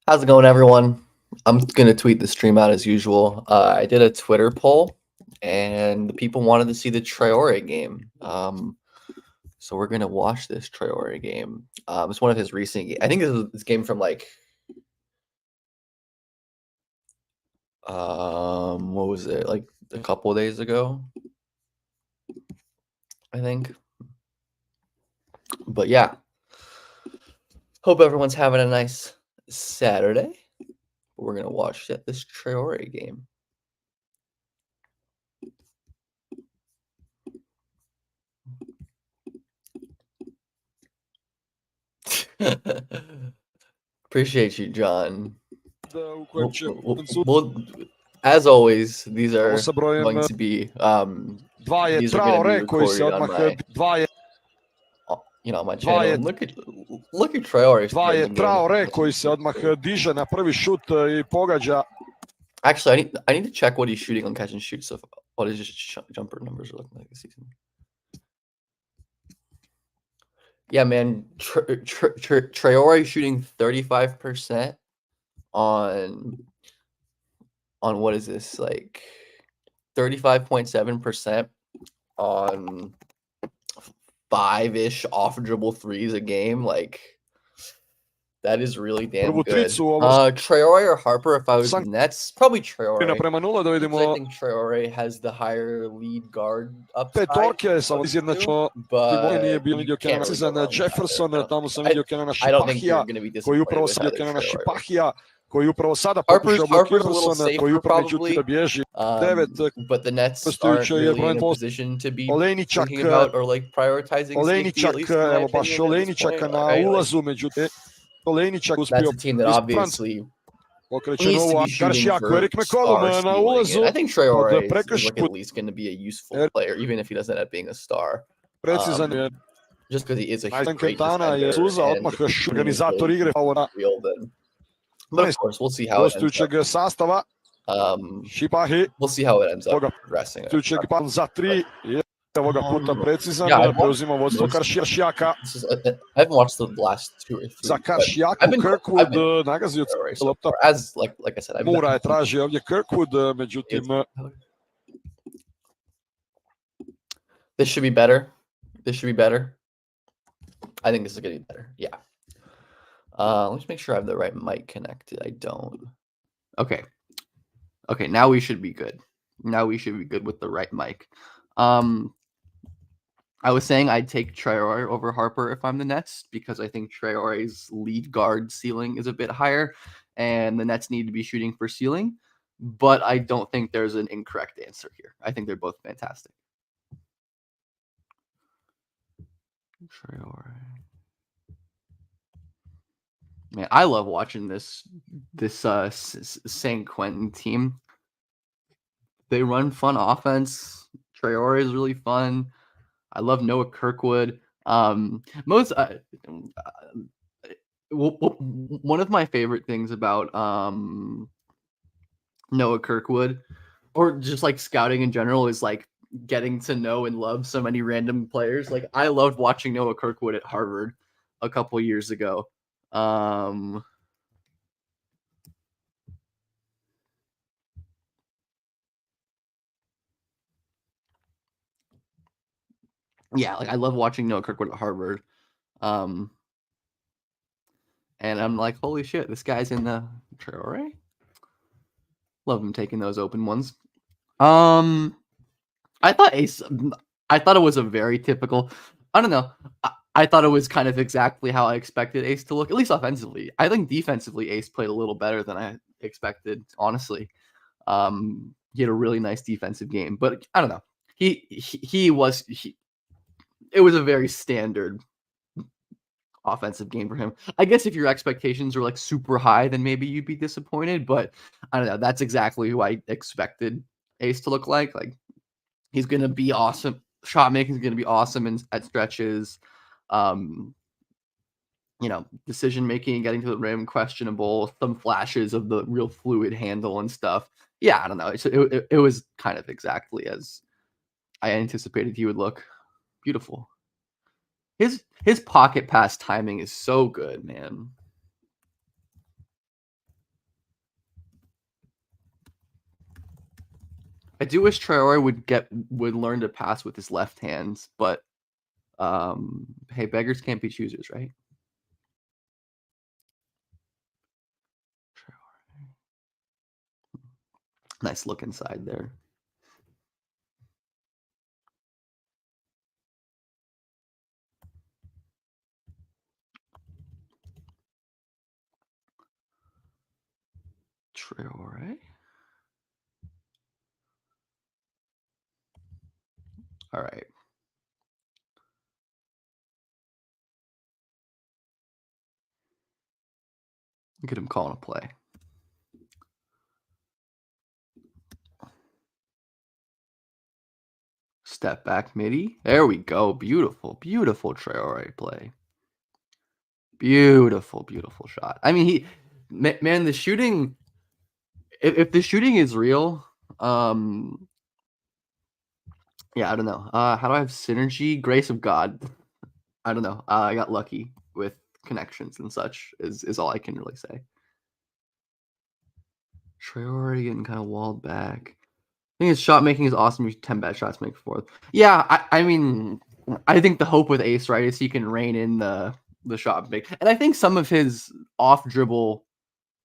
How's it going, everyone? I'm gonna tweet the stream out as usual. I did a Twitter poll, and the people wanted to see the Traore game. So we're gonna watch this Traore game. It's one of his recent. I think this game from like, what was it? Like a couple of days ago, I think. But yeah, hope everyone's having a nice Saturday. We're gonna watch this Traore game. Appreciate you, John. Well, as always, these are going to be recorded on my my channel. And look at Traore. Traore koji se odmah diže na prvi šut I pogađa. Actually, I need to check what he's shooting on catch and shoot. So what his jumper numbers are looking like this season. Yeah, man, Traore shooting 35% on what is this, like 35.7% on 5-ish off dribble threes a game. Like, that is really damn good. Traore or Harper, if I was the Nets, probably Traore. I think Traore has the higher lead guard upside. But you can't really go wrong Jefferson, tamo sam I vidio Kenana don't think you're Šipahija, going to be koji disappointed with either Traore. koji upravo sada Harper's pokušao a little safer, probably, bježi. but the Nets aren't really in a position to be thinking about or like prioritizing safety, at least in my evo baš opinion, at this point. Olejničaka na ulazu, međutim Olejničak uspio That's a team that obviously okreće needs to novu be shooting Garšijaku, for Erik McCollum star na stealing. ulazu. And I think Traore is prekršaj like at least going to be a useful player, even if he doesn't end up being a star. Precizan je. Just because he is a Najstan great Quintana je suza, odmah organizator igre. But of course, we'll see how it ends gostujućeg sastava. Šipahi. We'll see how it ends up progressing. Gostujućeg pan za 3. Evo ga puta precizan, preuzima vodstvo Karšijaka. I haven't watched the last 2 or 3. Za Karšijaku Kirkwood nagazio lopta. As like I said, Mura je tražio ovdje Kirkwood, međutim This should be better. I think this is going to be better. Yeah. Let's make sure I have the right mic connected. I don't. Okay, now we should be good. With the right mic. I was saying I'd take Traore over Harper if I'm the Nets, because I think Traore's lead guard ceiling is a bit higher, and the Nets need to be shooting for ceiling. But I don't think there's an incorrect answer here. I think they're both fantastic. Traore. Man, I love watching this San Quentin team. They run fun offense. Traore is really fun. I love Noah Kirkwood. One of my favorite things about Noah Kirkwood, or just like scouting in general, is like getting to know and love so many random players. Like, I loved watching Noah Kirkwood at Harvard a couple years ago. Yeah, like I love watching Noah Kirkwood at Harvard. And I'm like, holy shit, this guy's in the Traore. Love him taking those open ones. I thought it was a very typical. I don't know. I thought it was kind of exactly how I expected Ace to look, at least offensively. I think defensively, Ace played a little better than I expected, honestly. He had a really nice defensive game, but I don't know. It was a very standard offensive game for him. I guess if your expectations are like super high, then maybe you'd be disappointed, but I don't know. That's exactly who I expected Ace to look like. Like, he's going to be awesome. Shot making is going to be awesome at stretches. Decision making, getting to the rim, questionable. Some flashes of the real fluid handle and stuff. Yeah, I don't know. It was kind of exactly as I anticipated he would look. Beautiful. His pocket pass timing is so good, man. I do wish Traore would learn to pass with his left hands, but hey, beggars can't be choosers, right? Nice look inside there. Traore. All right. Look at him calling a play. Step back midi. There we go. Beautiful, beautiful Traore play. Beautiful, beautiful shot. I mean, man, the shooting. If the shooting is real, yeah, I don't know. How do I have synergy? Grace of God. I don't know. I got lucky with connections and such. Is all I can really say. Traore getting kind of walled back. I think his shot making is awesome. He's 10 bad shots, make fourth. Yeah, I mean, I think the hope with Ace, right, is he can rein in the shot make. And I think some of his off dribble,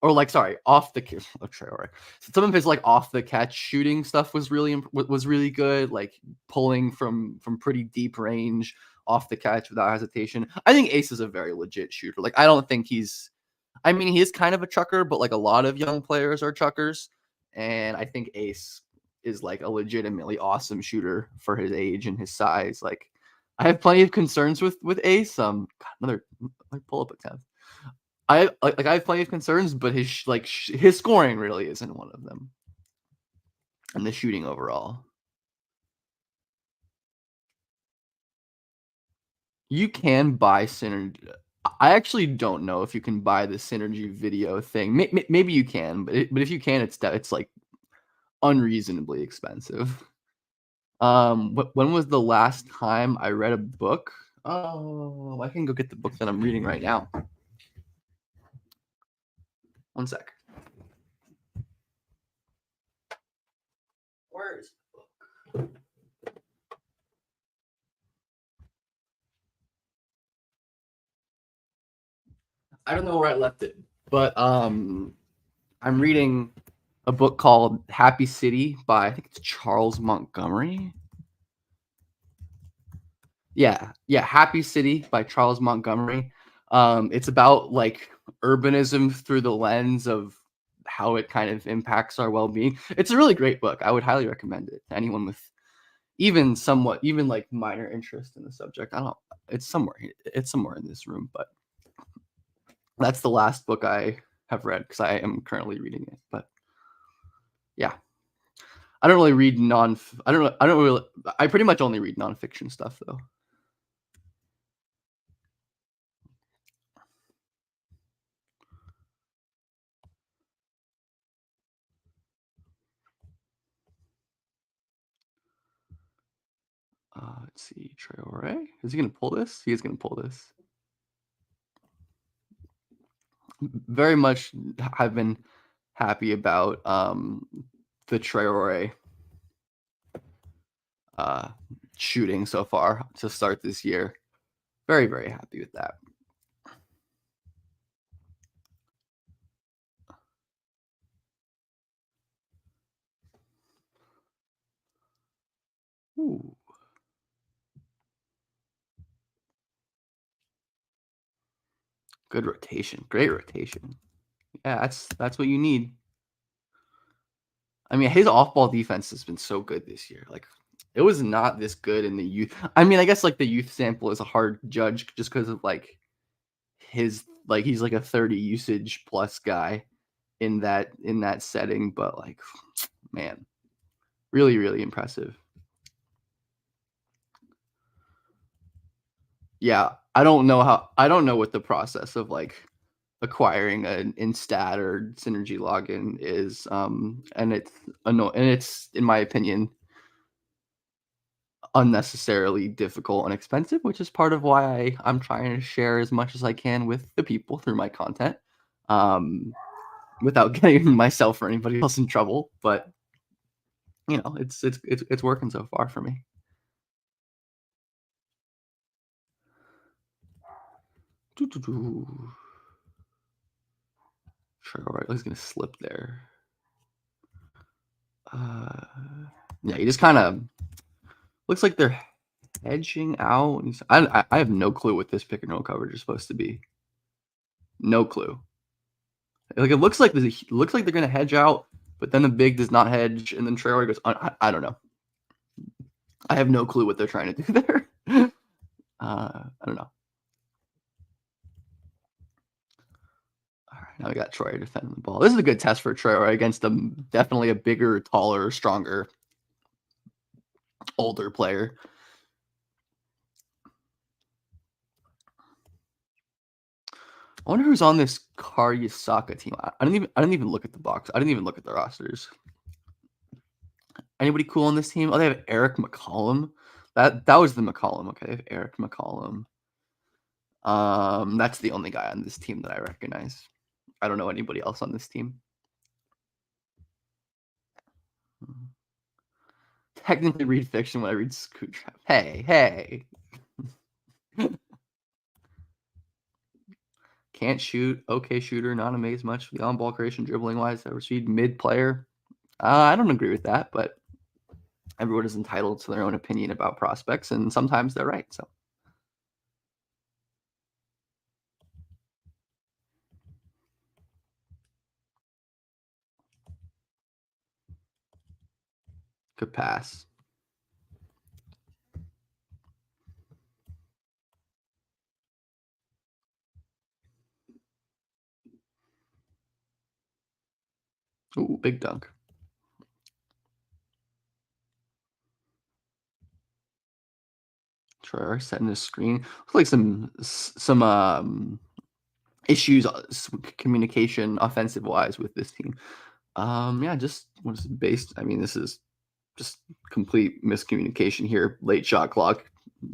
or like, sorry, off the Traore. Some of his like off the catch shooting stuff was really good. Like pulling from pretty deep range off the catch without hesitation. I think Ace is a very legit shooter. Like I don't think he's. I mean, he is kind of a chucker, but like a lot of young players are chuckers, and I think Ace is like a legitimately awesome shooter for his age and his size. Like, I have plenty of concerns with Ace. God, another pull up attempt. I have plenty of concerns, but his scoring really isn't one of them, and the shooting overall. You can buy synergy. I actually don't know if you can buy the synergy video thing. Maybe you can, but if you can, it's like unreasonably expensive. When was the last time I read a book? Oh, I can go get the book that I'm reading right now. One sec. Where is the book? I don't know where I left it, but I'm reading a book called Happy City by I think it's Charles Montgomery. Yeah, Happy City by Charles Montgomery. It's about like urbanism through the lens of how it kind of impacts our well-being. It's a really great book. I would highly recommend it to anyone with even like minor interest in the subject. I don't. It's somewhere in this room, but that's the last book I have read because I am currently reading it. But yeah, I don't really read I pretty much only read nonfiction stuff though. Let's see, Traore. Is he going to pull this? He is going to pull this. Very much have been happy about the Traore shooting so far to start this year. Very, very happy with that. Ooh. Good rotation. Great rotation. Yeah, that's what you need. I mean, his off-ball defense has been so good this year. Like, it was not this good in the youth. I mean, I guess like the youth sample is a hard judge just because of like his he's like a 30 usage plus guy in that setting, but like, man, really, really impressive. Yeah, I don't know what the process of like acquiring an Instat or Synergy login is, and it's in my opinion unnecessarily difficult and expensive, which is part of why I'm trying to share as much as I can with the people through my content, without getting myself or anybody else in trouble. But you know, it's working so far for me. Traore, he's gonna slip there. Yeah, he just kind of looks like they're hedging out. I have no clue what this pick and roll coverage is supposed to be. No clue. Like it looks like they're gonna hedge out, but then the big does not hedge, and then Traore goes. I don't know. I have no clue what they're trying to do there. I don't know. All right, now we got Traore defending the ball. This is a good test for Traore against definitely a bigger, taller, stronger, older player. I wonder who's on this Karyusaka team. I didn't even look at the box. I didn't even look at the rosters. Anybody cool on this team? Oh, they have Eric McCollum. That was the McCollum. Okay, they have Eric McCollum. That's the only guy on this team that I recognize. I don't know anybody else on this team. Technically read fiction when I read Scoot Trap. Hey. Can't shoot. Okay shooter. Not amazed much. The on-ball creation, dribbling wise. Ever speed mid player. I don't agree with that, but everyone is entitled to their own opinion about prospects, and sometimes they're right. So. Good pass. Ooh, big dunk. Traore setting the screen. Looks like some issues, communication, offensive wise with this team. Yeah, just was based. I mean, this is just complete miscommunication here. Late shot clock.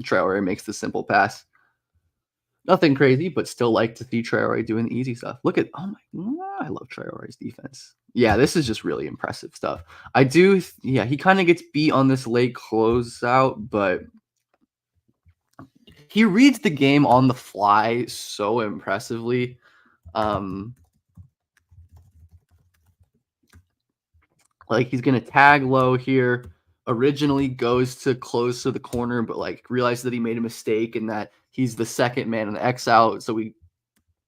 Traore makes the simple pass. Nothing crazy, but still like to see Traore doing the easy stuff. Look at I love Traore's defense. Yeah, this is just really impressive stuff. Yeah, he kind of gets beat on this late closeout, but he reads the game on the fly so impressively. Like he's gonna tag low here. Originally goes to close to the corner, but like realizes that he made a mistake and that he's the second man on the X out. So he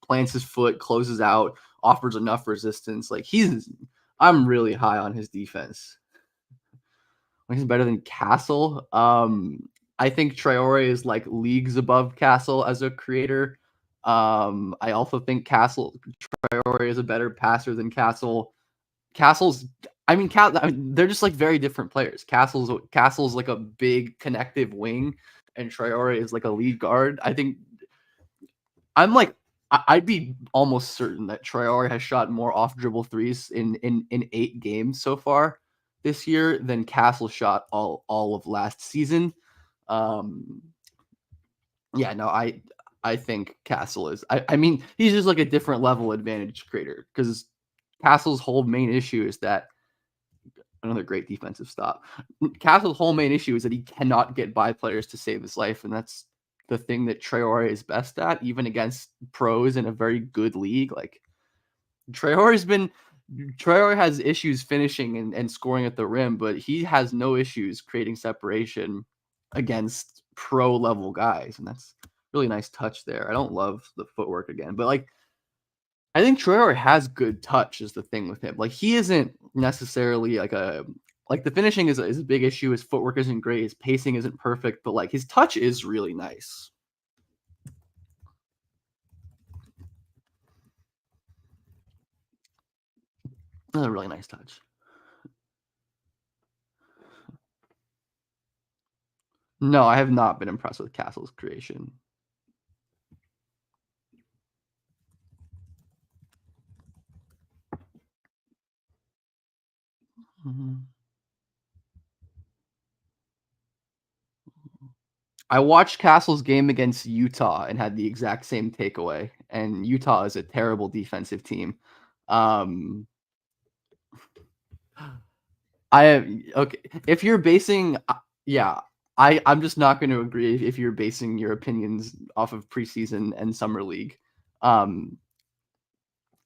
plants his foot, closes out, offers enough resistance. Like I'm really high on his defense. He's better than Castle. I think Traore is like leagues above Castle as a creator. I also think Traore is a better passer than Castle. They're just like very different players. Castle's like a big connective wing, and Traore is like a lead guard. I'd be almost certain that Traore has shot more off dribble threes in 8 games so far this year than Castle shot all of last season. Yeah, no, I think Castle is. I mean, he's just like a different level advantage creator because Castle's whole main issue is that another great defensive stop. Castle's whole main issue is that he cannot get by players to save his life, and that's the thing that Traore is best at, even against pros in a very good league. Like Traore has issues finishing and scoring at the rim, but he has no issues creating separation against pro level guys, and that's really nice touch there. I don't love the footwork again, but like I think Traore has good touch is the thing with him. Like he isn't necessarily like the finishing is a big issue. His footwork isn't great. His pacing isn't perfect, but like his touch is really nice. That's a really nice touch. No, I have not been impressed with Castle's creation. I watched Castle's game against Utah and had the exact same takeaway. And Utah is a terrible defensive team. Okay. If you're basing, yeah, I'm just not going to agree if you're basing your opinions off of preseason and summer league. Um,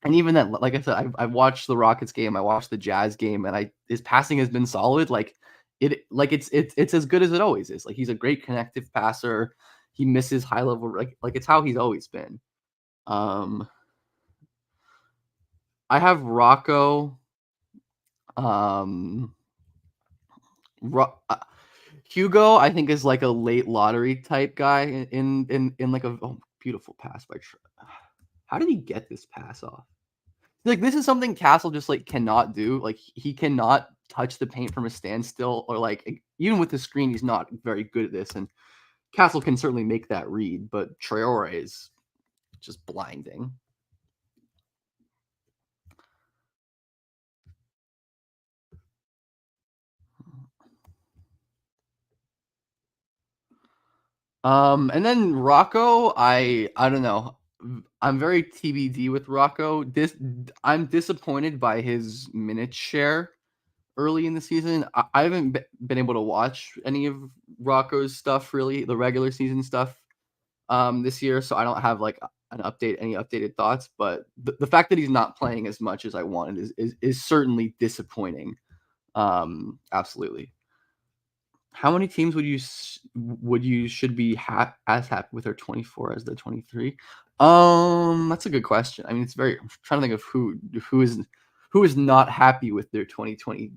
and even then, like I said, I've watched the Rockets game, I watched the Jazz game, and his passing has been solid. It's as good as it always is. Like he's a great connective passer. He misses high level, like it's how he's always been. Um, I have Rocco. Um, Ro- uh, Hugo, I think, is like a late lottery type guy in like a beautiful pass by. How did he get this pass off? Like this is something Castle just like cannot do. Like he cannot touch the paint from a standstill, or like even with the screen, he's not very good at this. And Castle can certainly make that read, but Traore is just blinding. And then Rocco, I don't know. I'm very TBD with Rocco. I'm disappointed by his minute share early in the season. I haven't been able to watch any of Rocco's stuff really, the regular season stuff this year, so I don't have like any updated thoughts. But the fact that he's not playing as much as I wanted is certainly disappointing. Absolutely. How many teams would you should be as happy with their 24 as their 23? That's a good question. I mean, I'm trying to think of who is not happy with their 2020.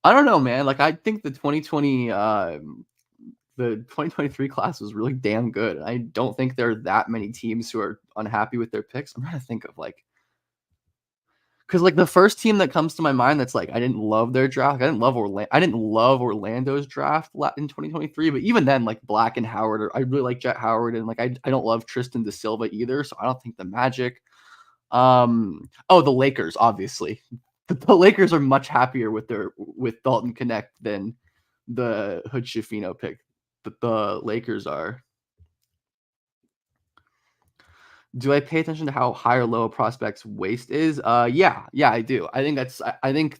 I don't know, man. Like I think the 2023 class was really damn good. I don't think there are that many teams who are unhappy with their picks. I'm trying to think of like because like the first team that comes to my mind that's like I didn't love their draft. I didn't love Orlando's draft in 2023. But even then, like Black and Howard, I really like Jet Howard, and like I don't love Tristan Da Silva either. So I don't think the Magic. The Lakers, obviously. The Lakers are much happier with Dalton Connect than the Hood Schifino pick. But the Lakers are. Do I pay attention to how high or low a prospect's waist is? Yeah, I do. I think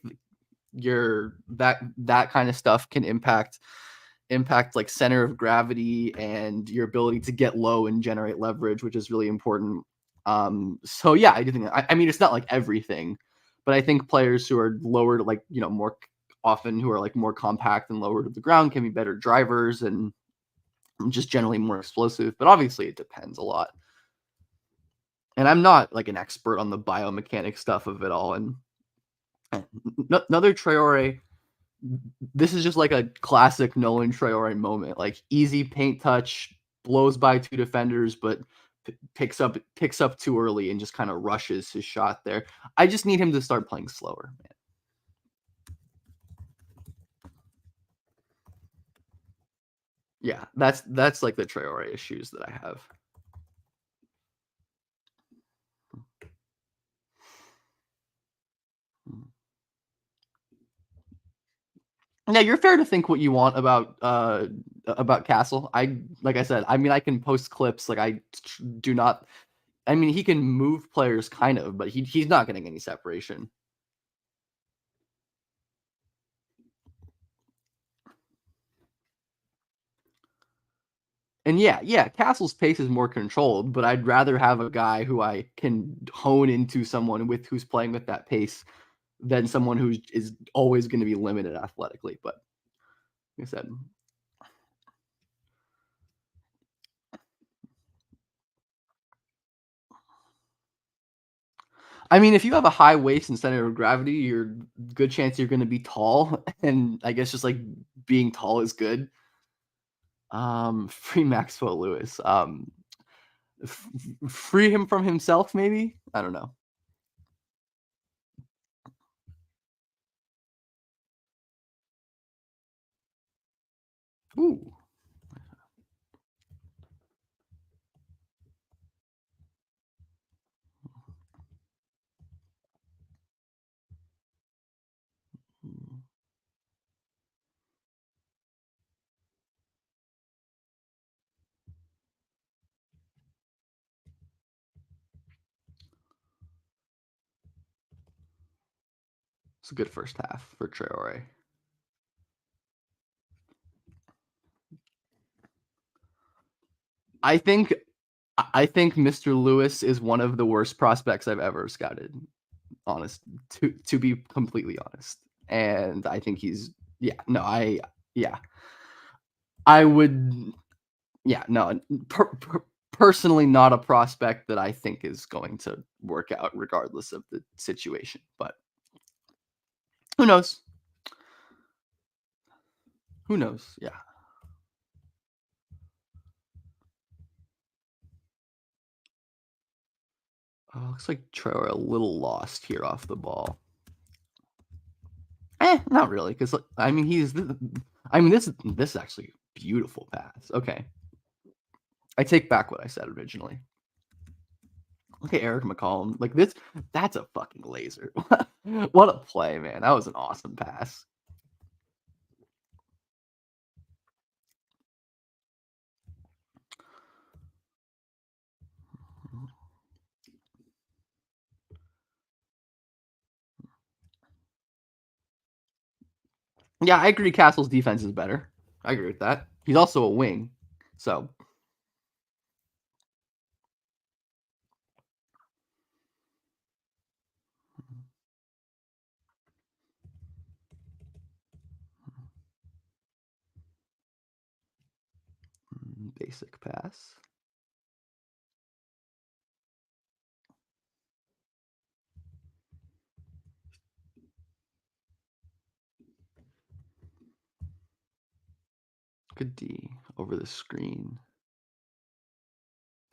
your that kind of stuff can impact like center of gravity and your ability to get low and generate leverage, which is really important. So yeah, I do think I mean it's not like everything, but I think players who are lower, like more often, who are like more compact and lower to the ground, can be better drivers and just generally more explosive. But obviously, it depends a lot. And I'm not like an expert on the biomechanics stuff of it all. And another Traore, this is just like a classic Nolan Traore moment. Like easy paint touch, blows by two defenders, but picks up too early and just kind of rushes his shot there. I just need him to start playing slower, man. Yeah, that's like the Traore issues that I have. Yeah, you're fair to think what you want about Castle. Like I said, I mean I can post clips. Like I do not. I mean he can move players kind of, but he's not getting any separation. And yeah, Castle's pace is more controlled, but I'd rather have a guy who I can hone into someone with who's playing with that pace than someone who is always going to be limited athletically. But like I said, I mean, if you have a high waist and center of gravity, you're good chance you're going to be tall, and I guess just like being tall is good. Free Maxwell Lewis. Free him from himself, maybe. I don't know. Ooh. It's a good first half for Traore. I think Mr. Lewis is one of the worst prospects I've ever scouted. Honest, to be completely honest, and I think he's yeah. I would personally not a prospect that I think is going to work out regardless of the situation, but who knows? Who knows? Yeah. Looks like Traore a little lost here off the ball. Not really, because I mean this is actually a beautiful pass. Okay, I take back what I said originally. Look at Eric McCollum. Like this, that's a fucking laser. What a play, man. That was an awesome pass. Yeah, I agree Castle's defense is better. I agree with that. He's also a wing. So basic pass. Good D over the screen.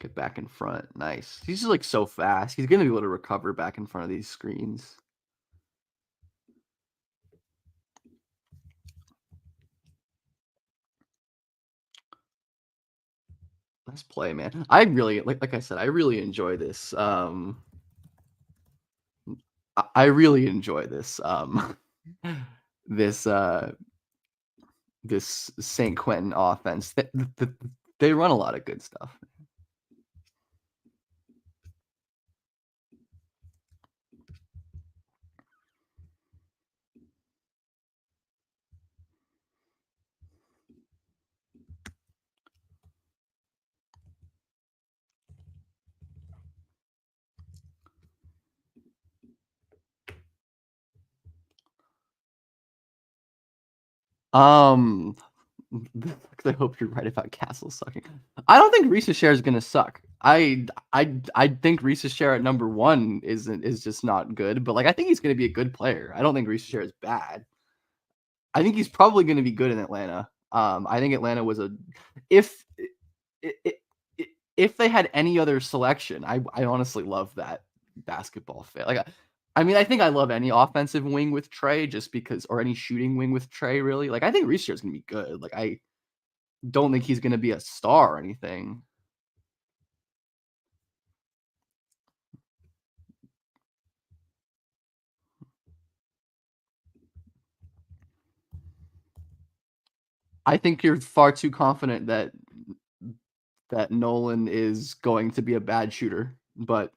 Get back in front. Nice. He's just like so fast. He's gonna be able to recover back in front of these screens. Nice play, man. I really like I said, I really enjoy this. I really enjoy this. This this St. Quentin offense. They run a lot of good stuff. Um, I hope you're right about Castle sucking. I don't think Reese's share is gonna suck. I think Reese's share at number 1 is just not good, but like I think he's gonna be a good player. I don't think Reese's share is bad. I think he's probably gonna be good in Atlanta. I think Atlanta was a if I if they had any other selection, I honestly love that basketball fit. Like, I mean, I think I love any offensive wing with Trey just because, or any shooting wing with Trey, really. Like, I think Reese is gonna be good. Like, I don't think he's gonna be a star or anything. I think you're far too confident that Nolan is going to be a bad shooter. But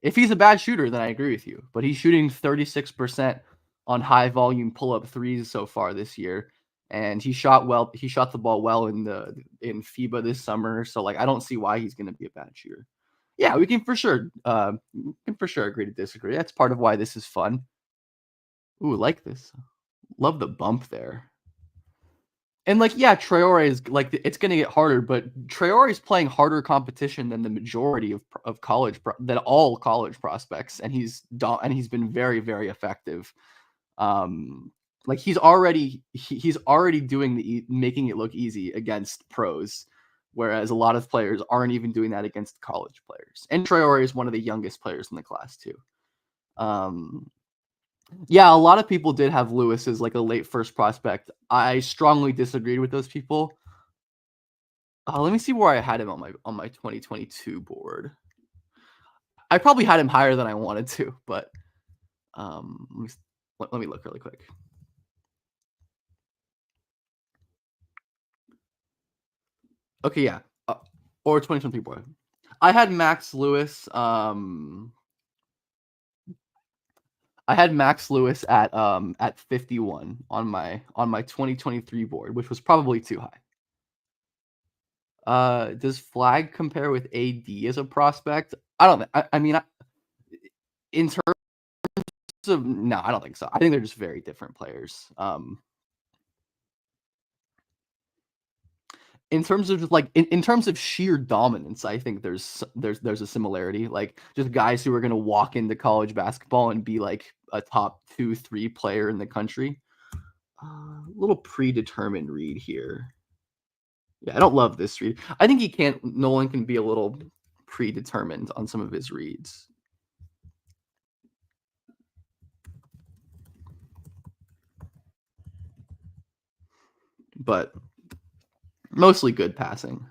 if he's a bad shooter, then I agree with you. But he's shooting 36% on high volume pull up threes so far this year. And he shot the ball well in FIBA this summer. So like I don't see why he's gonna be a bad shooter. Yeah, we can for sure agree to disagree. That's part of why this is fun. Ooh, like this. Love the bump there. And like, yeah, Traore is like it's going to get harder, but Traore is playing harder competition than the majority of than all college prospects, and he's been very very effective. Like he's already doing making it look easy against pros, whereas a lot of players aren't even doing that against college players. And Traore is one of the youngest players in the class too. Yeah, a lot of people did have Lewis as like a late first prospect. I strongly disagreed with those people. Let me see where I had him on my 2022 board. I probably had him higher than I wanted to, but let me look really quick. Okay, yeah, or 2023 board. I had Max Lewis. I had Max Lewis at 51 on my 2023 board, which was probably too high. Does Flag compare with AD as a prospect? I don't. I mean, in terms of no, I don't think so. I think they're just very different players. In terms of just like in terms of sheer dominance, I think there's a similarity. Like just guys who are gonna walk into college basketball and be like a top 2, 3 player in the country. Little predetermined read here. Yeah, I don't love this read. I think Nolan can be a little predetermined on some of his reads. But mostly good passing.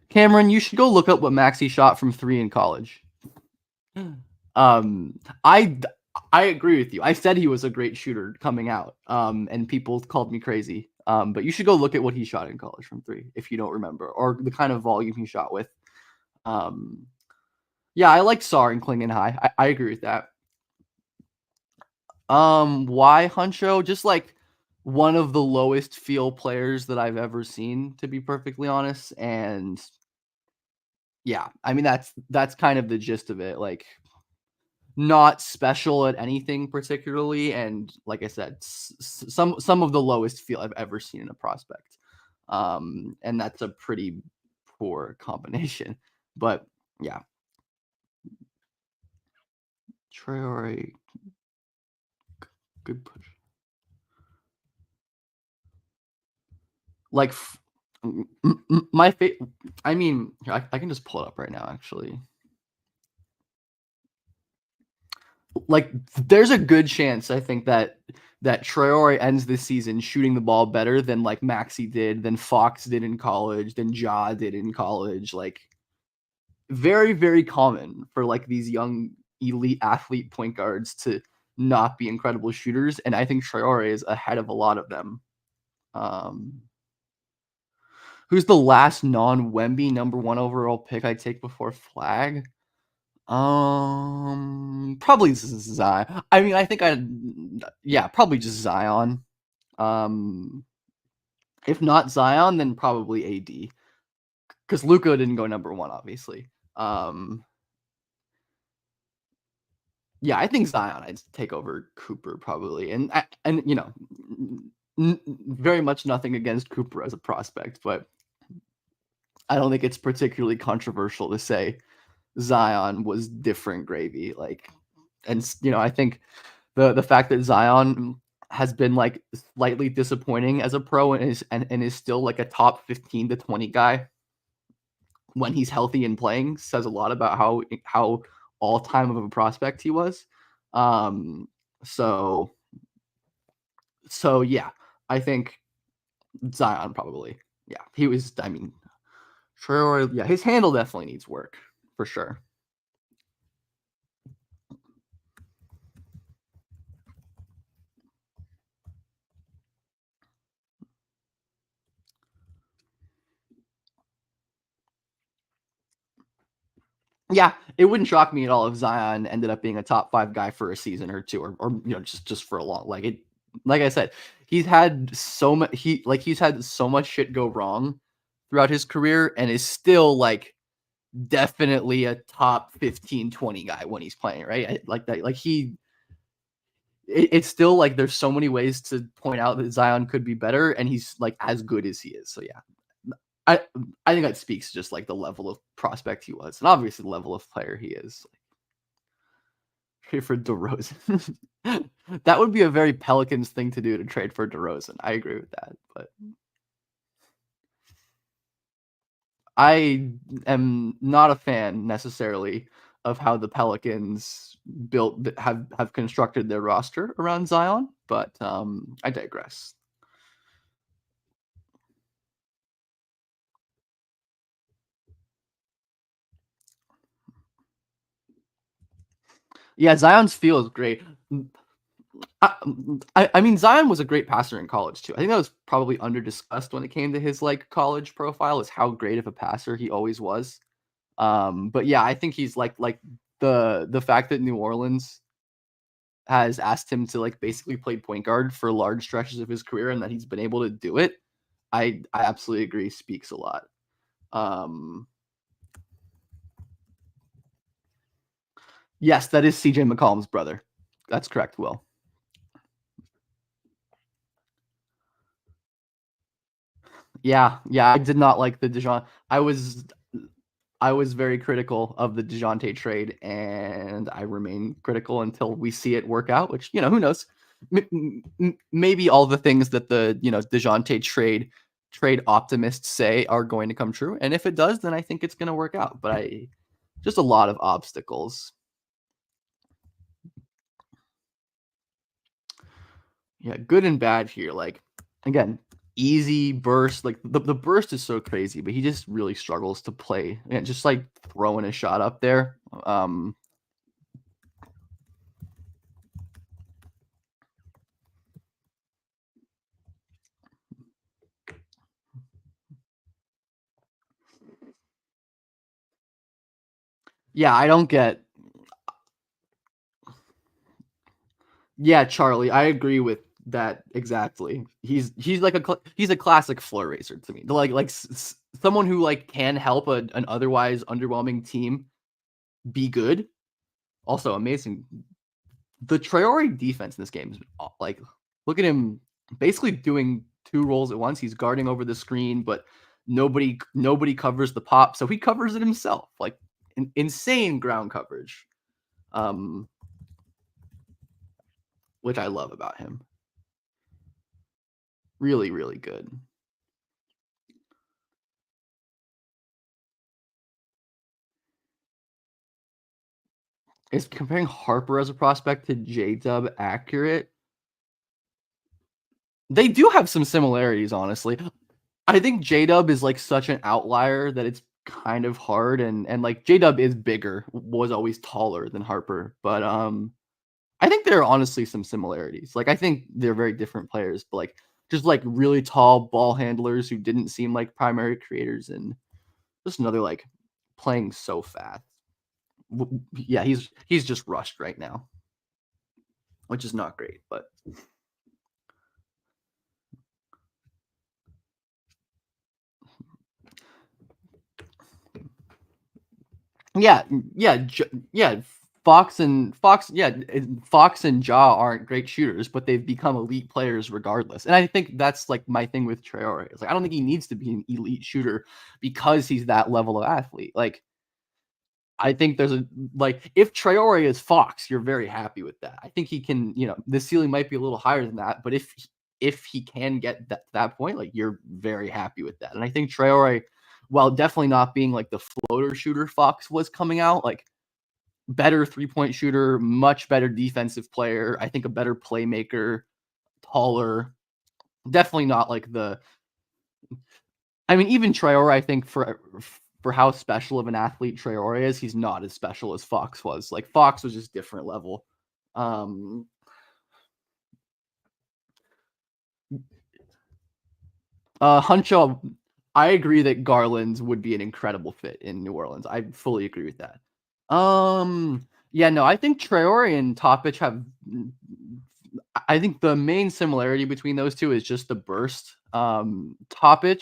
Cameron, you should go look up what Maxey shot from 3 in college. I agree with you. I said he was a great shooter coming out, and people called me crazy. But you should go look at what he shot in college from 3 if you don't remember, or the kind of volume he shot with. Yeah, I like Sar and Klingen high. I agree with that. Why Huncho? Just like one of the lowest feel players that I've ever seen, to be perfectly honest. And yeah, I mean that's kind of the gist of it. Like not special at anything particularly, and like I said, some of the lowest feel I've ever seen in a prospect. And that's a pretty poor combination. But yeah. Traore, good push. Like my I mean, I can just pull it up right now actually. Like there's a good chance I think that Traore ends this season shooting the ball better than like Maxey did, than Fox did in college, than Ja did in college. Like very, very common for like these young elite athlete point guards to not be incredible shooters. And I think Traore is ahead of a lot of them. Who's the last non-Wemby number 1 overall pick I take before Flag? Probably Zion. I mean, I think probably just Zion. If not Zion, then probably AD. Because Luka didn't go number 1, obviously. Yeah, I think Zion I'd take over Cooper probably. And you know, very much nothing against Cooper as a prospect, but I don't think it's particularly controversial to say Zion was different gravy. Like, and you know, I think the fact that Zion has been like slightly disappointing as a pro and is still like a top 15 to 20 guy when he's healthy and playing says a lot about how all time of a prospect he was. So yeah, I think Zion probably. Yeah, he was. I mean, Traore. Yeah, his handle definitely needs work for sure. Yeah, it wouldn't shock me at all if Zion ended up being a top 5 guy for a season or 2, or you know, just for a long like I said, he's had so much he's had so much shit go wrong throughout his career and is still like definitely a top 15, 20 guy when he's playing, right? Like that, like it's still like there's so many ways to point out that Zion could be better and he's like as good as he is. So yeah. I think that speaks to just like the level of prospect he was, and obviously the level of player he is. Trade for DeRozan. That would be a very Pelicans thing to do, to trade for DeRozan. I agree with that, but I am not a fan necessarily of how the Pelicans have constructed their roster around Zion, but I digress. Yeah, Zion's feel is great. I mean, Zion was a great passer in college too. I think that was probably under discussed when it came to his like college profile, is how great of a passer he always was. But yeah, I think he's like the fact that New Orleans has asked him to like basically play point guard for large stretches of his career, and that he's been able to do it, I absolutely agree, speaks a lot. Yes, that is CJ McCollum's brother. That's correct, Will. Yeah, I did not like the DeJounte. I was very critical of the DeJounte trade, and I remain critical until we see it work out, which, who knows? Maybe all the things that the, DeJounte trade optimists say are going to come true. And if it does, then I think it's going to work out. But just a lot of obstacles. Yeah, good and bad here. Like, again, easy burst. Like the burst is so crazy, but he just really struggles to play. Yeah, just like throwing a shot up there. Yeah, I don't get. Yeah, Charlie, I agree with that exactly. He's like he's a classic floor racer to me. Like someone who like can help an otherwise underwhelming team be good. Also amazing. The Traore defense in this game is like, look at him basically doing two roles at once. He's guarding over the screen, but nobody covers the pop, so he covers it himself. Like insane ground coverage. Which I love about him. Really, really good. Is comparing Harper as a prospect to J-Dub accurate? They do have some similarities, honestly. I think J-Dub is like such an outlier that it's kind of hard, and like J-Dub is bigger, was always taller than Harper, but I think there are honestly some similarities. Like I think they're very different players, but like just like really tall ball handlers who didn't seem like primary creators, and just another like playing so fast. Yeah, he's just rushed right now, which is not great, but yeah, yeah. Fox and Ja aren't great shooters, but they've become elite players regardless. And I think that's like my thing with Traore. It's like I don't think he needs to be an elite shooter because he's that level of athlete. Like I think there's a like if Traore is Fox, you're very happy with that. I think he can, the ceiling might be a little higher than that, but if he can get that point, like you're very happy with that. And I think Traore, while definitely not being like the floater shooter Fox was coming out, like better 3-point shooter, much better defensive player, I think a better playmaker, taller, definitely not like even Traore, I think for how special of an athlete Traore is, he's not as special as Fox was. Like Fox was just different level. Huncho, I agree that Garland would be an incredible fit in New Orleans. I fully agree with that. Yeah, no, I think Traore and Topic have. I think the main similarity between those two is just the burst. Topic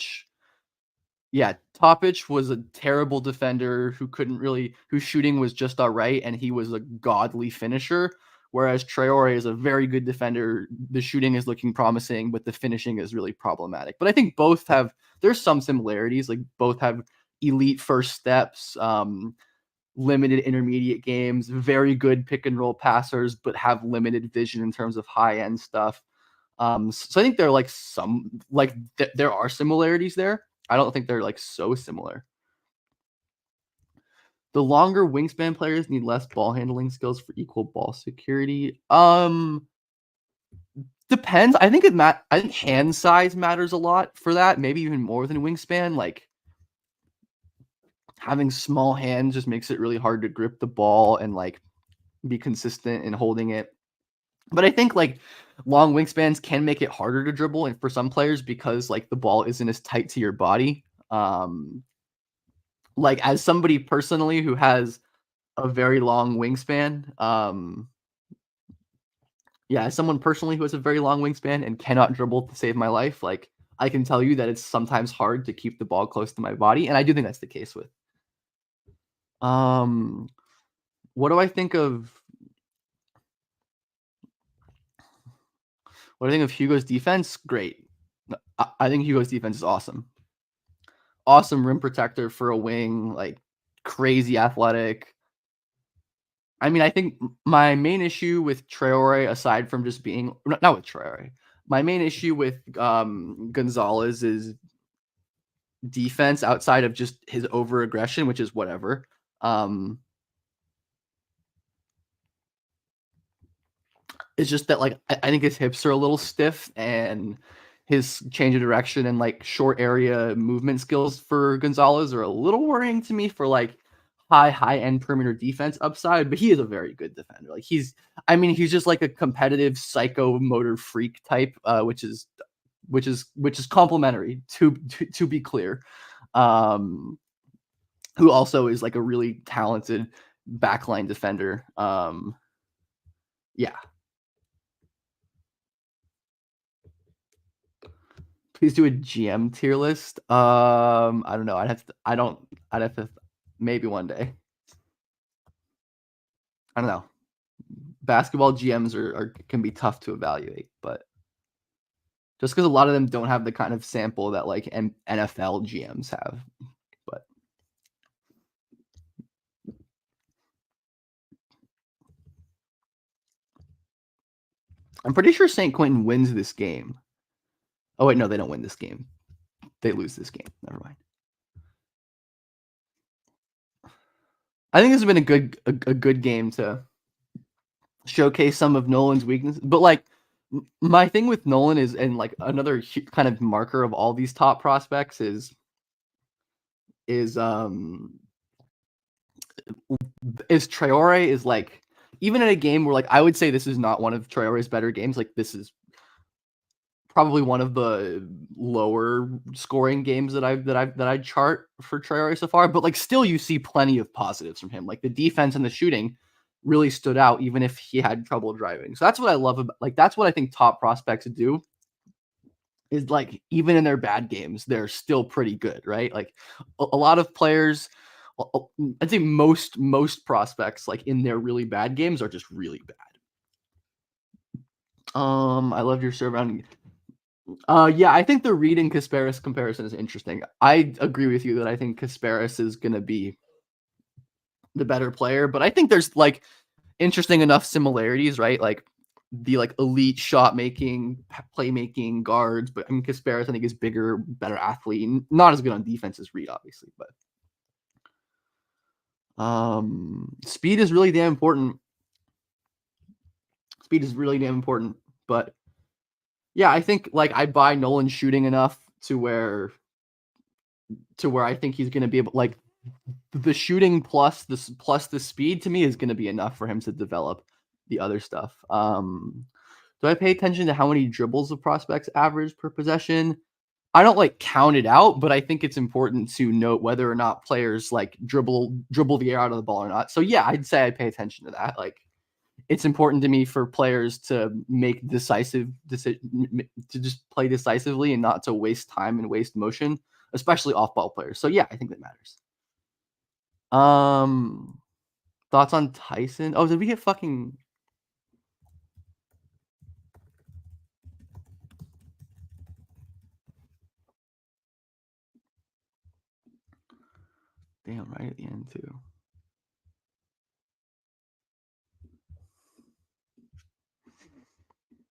was a terrible defender whose shooting was just all right, and he was a godly finisher. Whereas Traore is a very good defender. The shooting is looking promising, but the finishing is really problematic. But I think there's some similarities. Like both have elite first steps, limited intermediate games, very good pick and roll passers, but have limited vision in terms of high end stuff. So I think there are like there are similarities there. I don't think they're like so similar. The longer wingspan players need less ball handling skills for equal ball security. Depends. I think I think hand size matters a lot for that. Maybe even more than wingspan. Like having small hands just makes it really hard to grip the ball and like be consistent in holding it. But I think like long wingspans can make it harder to dribble, and for some players because like the ball isn't as tight to your body. Like as somebody personally who has a very long wingspan, Yeah, as someone personally who has a very long wingspan and cannot dribble to save my life, like, I can tell you that it's sometimes hard to keep the ball close to my body, and I do think that's the case with um, what do I think of what do I think of Hugo's defense? Great. I think Hugo's defense is awesome. Awesome rim protector for a wing, like, crazy athletic. I mean, I think my main issue with Traore, aside from just being not with Traore, my main issue with, Gonzalez is defense outside of just his over aggression, which is whatever. Um, it's just that like I think his hips are a little stiff and his change of direction and like short area movement skills for Gonzalez are a little worrying to me for like high end perimeter defense upside, but he is a very good defender. Like he's just like a competitive psycho motor freak type, which is complementary to be clear. Um, who also is like a really talented backline defender. Yeah. Please do a GM tier list. I don't know. I'd have to maybe one day. I don't know. Basketball GMs are can be tough to evaluate, but just because a lot of them don't have the kind of sample that like NFL GMs have. But I'm pretty sure St. Quentin wins this game. Oh wait, no, they don't win this game. They lose this game. Never mind. I think this has been a good game to showcase some of Nolan's weaknesses. But like my thing with Nolan is, and like another kind of marker of all these top prospects is um is Traore is like even in a game where like I would say this is not one of Traore's better games. Like this is probably one of the lower scoring games that I chart for Traore so far. But like still, you see plenty of positives from him. Like the defense and the shooting really stood out, even if he had trouble driving. So that's what I love about like that's what I think top prospects do. Is like even in their bad games, they're still pretty good, right? Like a lot of players, I'd say most prospects, like in their really bad games, are just really bad. I love your serve around. Yeah, I think the Reed and Kasparis comparison is interesting. I agree with you that I think Kasparis is gonna be the better player, but I think there's like interesting enough similarities, right? Like the like elite shot making, playmaking guards, but I mean Kasparis I think is bigger, better athlete, not as good on defense as Reed, obviously, but speed is really damn important. Speed is really damn important, but yeah, I think like I buy Nolan shooting enough to where I think he's gonna be able like the shooting plus the speed to me is gonna be enough for him to develop the other stuff. Do I pay attention to how many dribbles the prospects average per possession? I don't like count it out, but I think it's important to note whether or not players like dribble the air out of the ball or not. So yeah, I'd say I pay attention to that. Like it's important to me for players to make decisive decision to just play decisively and not to waste time and waste motion, especially off ball players. So yeah, I think that matters. Um Thoughts on Tyson? Oh, did we get fucking damn right at the end too?